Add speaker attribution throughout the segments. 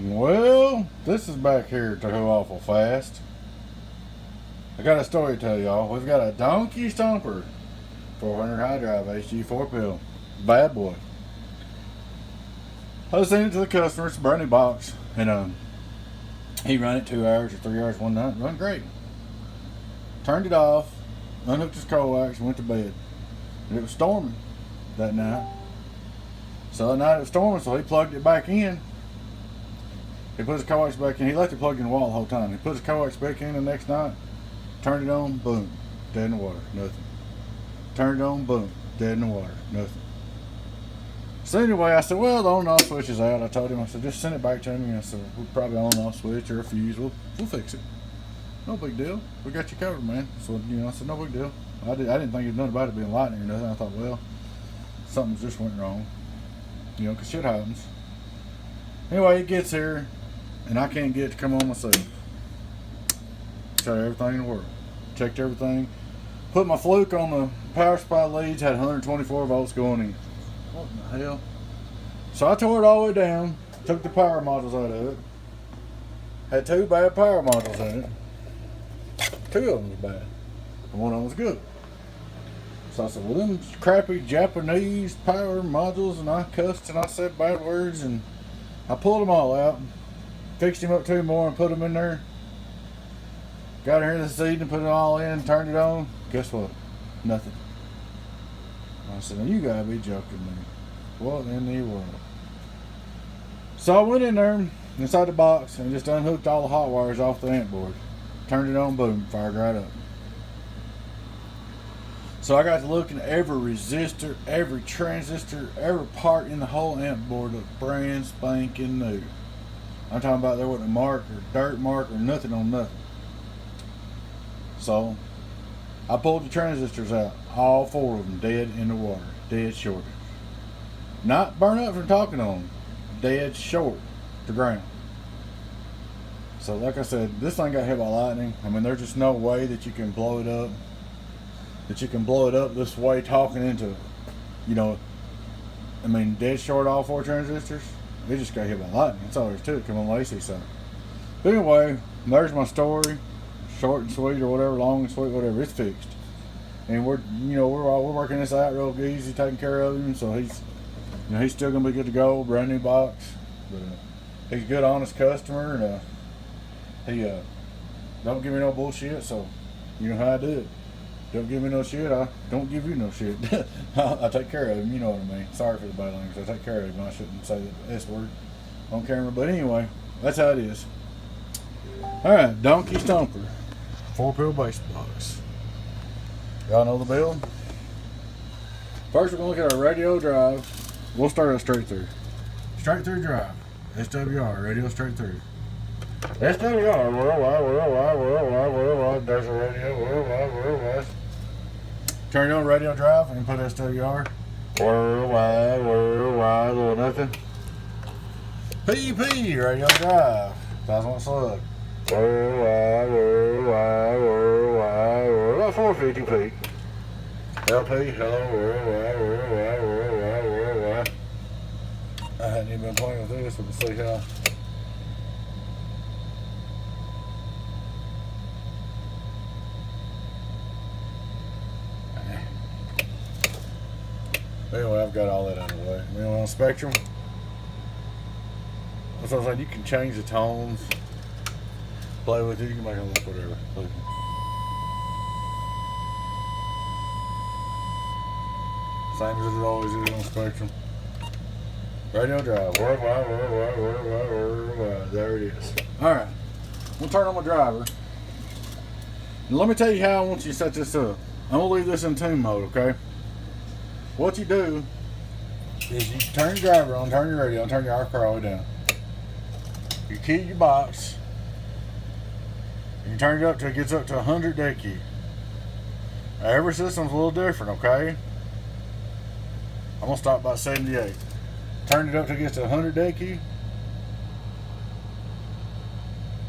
Speaker 1: Well, this is back here to go awful fast. I got a story to tell y'all. We've got a donkey Stomper 400HD-HG-4Pill. Bad boy. I sent it to the customer. It's a brand new box. And he ran it 2 hours or 3 hours one night. Run great. Turned it off. Unhooked his coax and went to bed. And it was storming that night. So that night it was storming, so he plugged it back in. He put his coax back in. He left it plugged in the wall the whole time. He put his coax back in the next night. Turned it on, boom, dead in the water, nothing. Turned it on, boom, dead in the water, nothing. So anyway, I said, well, the on and off switch is out. I told him, I said, just send it back to me. I said, we'll probably on and off switch or a fuse. We'll fix it. No big deal. We got you covered, man. So, I said, no big deal. I didn't think nothing about it being lightning or nothing. I thought, well, something just went wrong. Because shit happens. Anyway, it gets here, and I can't get it to come on myself. Tried everything in the world. Checked everything. Put my fluke on the power supply leads. Had 124 volts going in. What in the hell? So I tore it all the way down. Took the power modules out of it. Had 2 bad power modules in it. 2 of them was bad. And 1 of them was good. So I said, well, them crappy Japanese power modules, and I cussed and I said bad words, and I pulled them all out. Fixed him up 2 more and put them in there. Got here this evening, put it all in, turned it on. Guess what? Nothing. I said, now you gotta be joking me. What in the world? So I went in there, inside the box, and just unhooked all the hot wires off the amp board. Turned it on, boom, fired right up. So I got to looking at every resistor, every transistor, every part in the whole amp board looked brand spanking new. I'm talking about there wasn't a mark or dirt mark or nothing on nothing. So I pulled the transistors out, all 4 of them dead in the water, dead short. Not burn up from talking on them, dead short to ground. So like I said, this thing got hit by lightning. I mean, there's just no way that you can blow it up. This way talking into, I mean, dead short all 4 transistors. It just got hit by lightning. That's all there is to it. Come on, Lacey side. But anyway, there's my story. Short and sweet or whatever, long and sweet, whatever. It's fixed, and we're working this out real easy, taking care of him. So he's still gonna be good to go. Brand new box, but he's a good, honest customer, and he don't give me no bullshit. So you know how I do it. Don't give me no shit. I don't give you no shit. I take care of him. You know what I mean. Sorry for the bad language. I take care of him. I shouldn't say the S word on camera, but anyway, that's how it is. All right, donkey Stomper 4-pill base box. Y'all know the build? First, we're going to look at our radio drive. We'll start it straight through. Straight through drive. SWR, radio straight through. SWR, worldwide. There's a radio, worldwide. Turn it on radio drive and put SWR. Worldwide, little nothing. PP, radio drive. 1000-watt slug. Worldwide, about 450 peak. LP, hello, worldwide. I hadn't even been playing with this, but we'll see how. Anyway, I've got all that out of the way. On Spectrum, that's what I'm saying, you can change the tones. Play with it, you can make it look whatever. Same as it always is on Spectrum. Radio drive, worldwide. There it is. Alright, we'll turn on my driver. And let me tell you how I want you to set this up. I'm going to leave this in tune mode, okay? What you do is you turn your driver on, turn your radio on, turn your RF all the way down. You key your box. You turn it up till it gets up to 100 day key. Every system's a little different, okay? I'm gonna stop by 78. Turn it up till it gets to 100 day key.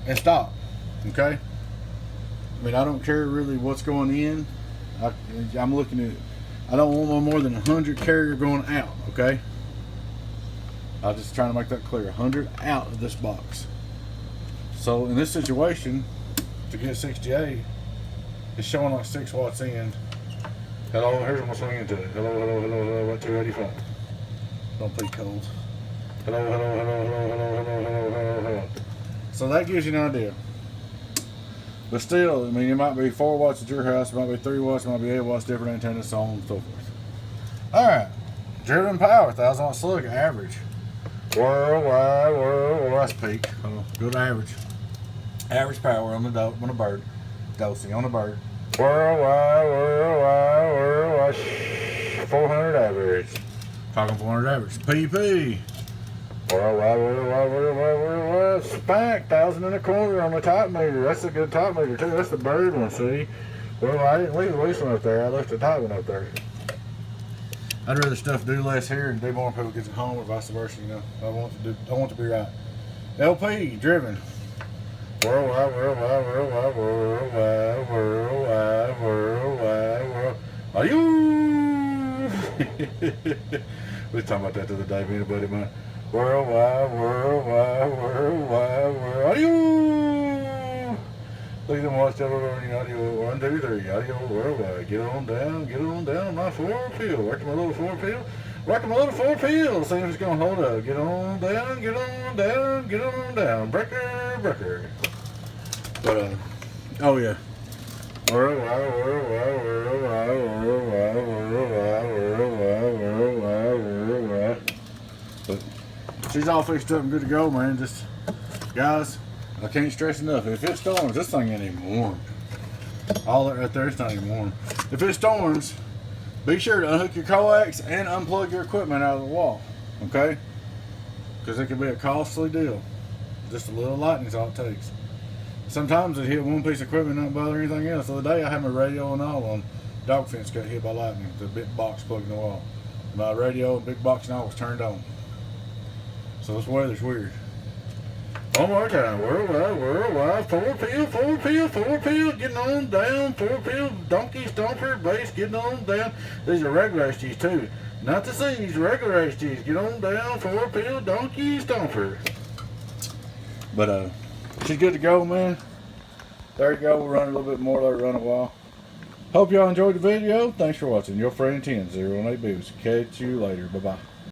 Speaker 1: And stop, okay? I mean, I don't care really what's going in. I'm looking at, I don't want no more than 100 carrier going out, okay? I'm just trying to make that clear. 100 out of this box. So in this situation, to get 68, it's showing like 6 watts in. Hello, here's what I'm swinging to it. Hello, hello, hello, hello, 1285. Don't be cold. Hello, hello, hello, hello, hello, hello, hello, hello, hello. So that gives you an idea. But still, I mean, it might be 4 watts at your house, it might be 3 watts, it might be 8 watts, different antennas, so on and so forth. Alright, driven power, 1000 watt slug, average. Worldwide, that's peak. Good average. Average power on the bird. Dosing on the bird. Worldwide, 400 average. Talking 400 average. PP. Worldwide, spank, 1000 in a corner on the top meter. That's a good top meter too. That's the bird one, see? Well, I didn't leave the least one up there. I left the top one up there. I'd rather stuff do less here and do more when people get home, or vice versa, you know. I want to be right. LP, driven. Worldwide. Are you? We was talking about that the other day, me and a buddy of mine. Worldwide. Are you? Look at them watch everybody. Audio 1, 2, 3. Audio worldwide. Get on down. My 4Pill. Working my little 4Pill. See if it's gonna hold up. Get on down. Breaker. But oh yeah. Worldwide. But she's all fixed up and good to go, man. Just guys, I can't stress enough. If it storms, this thing ain't even warm. All that right there, it's not even warm. If it storms, be sure to unhook your coax and unplug your equipment out of the wall, okay? Because it can be a costly deal. Just a little lightning's all it takes. Sometimes it hit one piece of equipment and not bother anything else. The other day I had my radio and all on. Dog fence got hit by lightning. The big box plugged in the wall. My radio, big box and all was turned on. So this weather's weird. One more time. Worldwide. 4Pill. Getting on down. 4Pill. Donkey, Stomper, bass. Getting on down. These are regular HGs too. Not the C's. Regular HGs. Get on down. 4Pill. Donkey, Stomper. But she's good to go, man. There you go. We'll run a little bit more. Let her run a while. Hope y'all enjoyed the video. Thanks for watching. Your friend 10-018 Boots. Catch you later. Bye-bye.